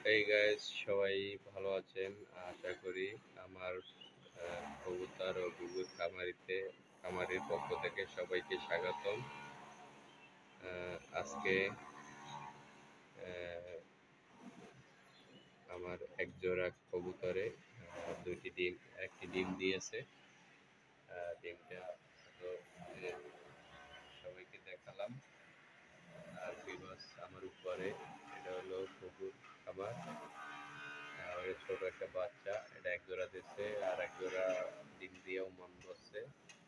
এই গাইস সবাই ভালো আছেন আশা করি। আমার কবুতর ও ঘুঘুর খামারির পক্ষ থেকে সবাইকে স্বাগতম। আজকে আহ, আমার এক জোড়া কবুতরে একটি ডিম দিয়েছে। ডিমটা তো, সবাইকে দেখালাম। আর বিবাস আমার উপরে এটা হলো ঘুঘুর খাবার। ছোট একটা বাচ্চা, এটা এক জোড়া দিচ্ছে আর এক জোড়া ডিম দিয়েও মন বসছে।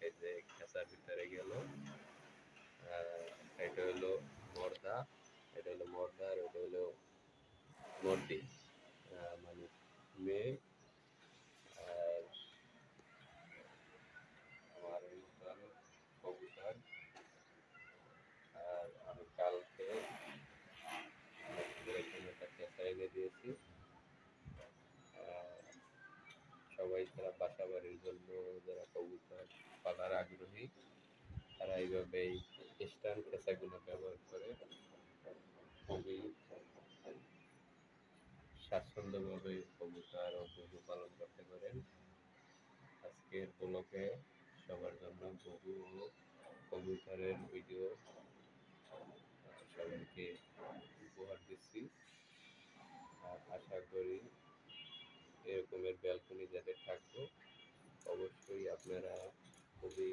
এই যে খেসার ভিতরে গেল। এটা হলো মর্দা, আর ওটা হলো মর্দি, মানে মেয়ে। আর আমার নতুন কবুতর। আর আমি কালকে এখানে একটা খেসা এনে দিয়েছি। সবাই তারা বাসা বাড়ির জন্য যারা কবুতর পালার আগ্রহী, তারা এইভাবে এই স্ট্যান্ড খেসাগুলো ব্যবহার করে খুবই স্বাচ্ছন্দ্যভাবে কবুতর ও ঘুঘু পালন করতে পারেন। আজকের ব্লগে সবার জন্য ঘুঘু ও কবুতরের ভিডিও সবাইকে উপহার দিচ্ছি। আশা করি এরকমের ব্যালকনি যাদের থাকবে, অবশ্যই আপনারা খুবই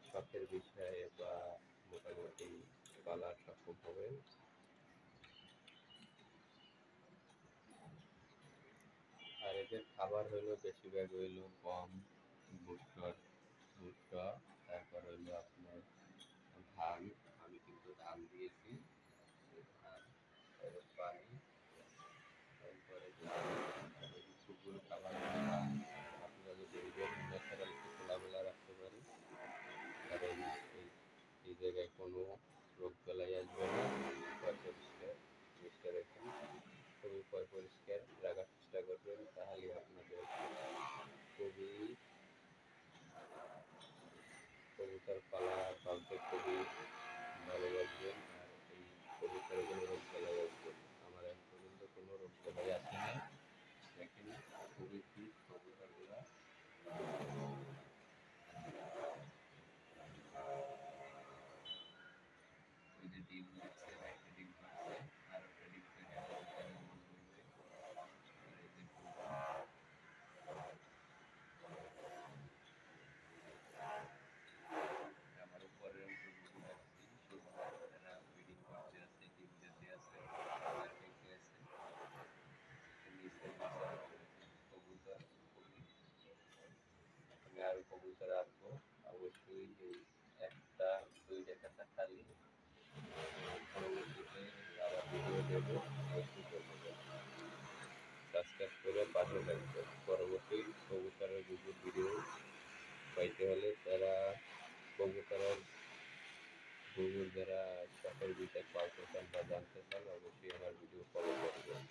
শখের বিষয়ে বা মোটামুটি পালার সক্ষম হবেন। আর এদের খাবার হইলো বেশিরভাগ হইলো গম, ভুট্টা, তারপর হইলো আপনার ধান। আমি কিন্তু ধান দিয়েছি। আর পানি, তারপরে শুকনো খাবার। আপনারা যদি ন্যাচারাল একটু খোলামেলা রাখতে পারি, কারণ এই এই জায়গায় কোনো রোগ বেলাই আসবে না। পরিষ্কার রাখুন, খুবই পরিষ্কার রাখার চেষ্টা করবেন, তাহলে আপনাদের খুবই কবুতর পালতে খুবই ভালো লাগবেন। আর এই কবুতরের কোনো রোগ বেলাই আসবে না। আমার এখন পর্যন্ত কোনো রোগ বেলাই আসে নাই। দেখেন খুবই ফিট কবুতরগুলা। ওই যে ডিম দিচ্ছে, একটা ডিম পাচ্ছে, আর একটা ডিম পেড়ে কবুতরের মন বলবে। আর এই যে আমার উপরের অংশ ঘুঘু রাখছি, সেগুলো তারা ব্রিডিং করতে আছে, ডিম দিতে আছে, আর ডেকে আছে। নিচের বাসার কবুতর খুবই, আমি আরো কবুতর রাখবো। অবশ্যই এই একটা দুইটা কাঁচা খালি পরবর্তীতে আবার ভিডিও দেবো, অবশ্যই করবেন। সাবস্ক্রাইব করে পাশে থাকবেন। পরবর্তী কবুতরের ভিডিও পাইতে হলে তারা কবুতরের ঘুঘুর যারা শখের বিষয় পালতে চান বা জানতে চান, অবশ্যই আমার ভিডিও ফলো করবেন।